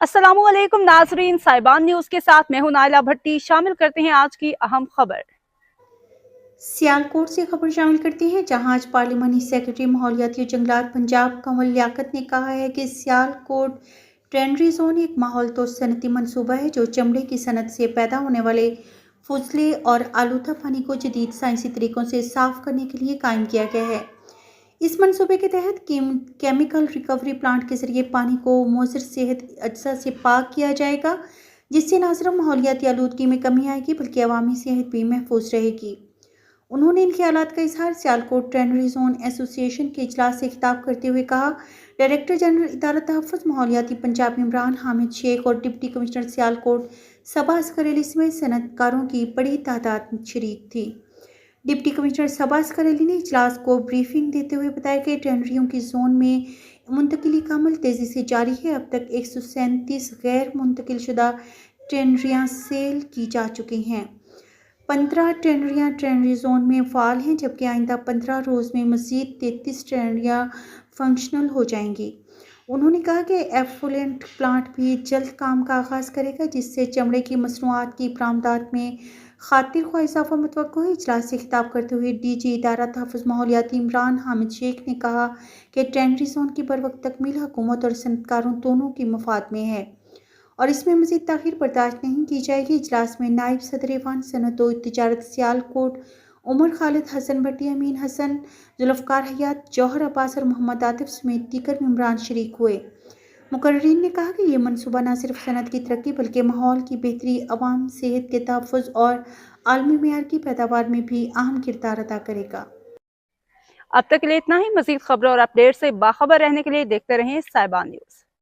अस्सलामुअलैकुम नाजरीन, साइबान न्यूज के साथ मैं हूं नाइला भट्टी। शामिल करते हैं आज की अहम खबर। सियालकोट से खबर शामिल करते हैं, जहां आज पार्लिमानी सेक्रेटरी माहौलियाती और जंगलात पंजाब कंवल लियाकत ने कहा है कि सियालकोट टेनरी जोन एक माहौल तो सनती मनसूबा है जो चमड़े की सनत से पैदा होने वाले फुजले और आलूदा पानी को जदीद साइंसी तरीकों से साफ करने के लिए कायम किया गया है। इस मनसूबे के तहत केमिकल रिकवरी प्लांट के जरिए पानी को मुज़र सेहत अज्जा से पाक किया जाएगा, जिससे न सिर्फ माहौलियाती आलूदगी में कमी आएगी बल्कि अवामी सेहत भी महफूज रहेगी। उन्होंने इन ख्यालात का इजहार सियालकोट टेनरी जोन एसोसिएशन के इजलास से खिताब करते हुए कहा। डायरेक्टर जनरल इदारा तहफ़्फ़ुज़ माहौलियाती पंजाब इमरान हामिद शेख और डिप्टी कमिश्नर सियालकोट सबा असगर अली समेत सनतकारों की बड़ी तादाद शरीक थी। डिप्टी कमिश्नर सबा असगर अली ने इजलास को ब्रीफिंग देते हुए बताया कि टेनरियों की जोन में मुंतकिली का अमल तेज़ी से जारी है। अब तक 137 गैर मुंतकिल शुदा टेनरियाँ सेल की जा चुकी हैं। 15 टेनरियाँ टेनरी जोन में फ़ाल हैं, जबकि आइंदा 15 रोज़ में मज़ीद 33 टेनरियाँ फंक्शनल हो जाएंगी। उन्होंने कहा कि एफलुएंट प्लांट भी जल्द काम का आगाज़ करेगा, जिससे चमड़े की मसनूआत की बरामदात में खातिर ख्वाह इजाफा मुतवक्को है। इजलास से खिताब करते हुए डीजी इदारा तहफ़्फ़ुज़ माहौलियाती इमरान हामिद शेख ने कहा कि टेनरी जोन की बरवक्त तकमील हुकूमत और सनतकारों दोनों की मफाद में है और इसमें मज़ीद ताख़ीर बर्दाश्त नहीं की जाएगी। इजलास में नायब सदर ऐवान सनअत व तिजारत सियालकोट उमर खालिद हसन भट्टी, अमीन हसन, जुल्फ़कार हयात, जौहर अब्बास और मोहम्मद आतिफ समेत दीगर मेंबरान शरीक हुए। मुकर्रीन ने कहा कि ये मनसूबा न सिर्फ सनत की तरक्की बल्कि माहौल की बेहतरी, अवाम सेहत के तहफ़्फ़ुज़ और आलमी मेयार की पैदावार में भी अहम किरदार अदा करेगा। अब तक के लिए इतना ही। मजीद खबरों और अपडेट से बाखबर रहने के लिए देखते रहें साइबान न्यूज।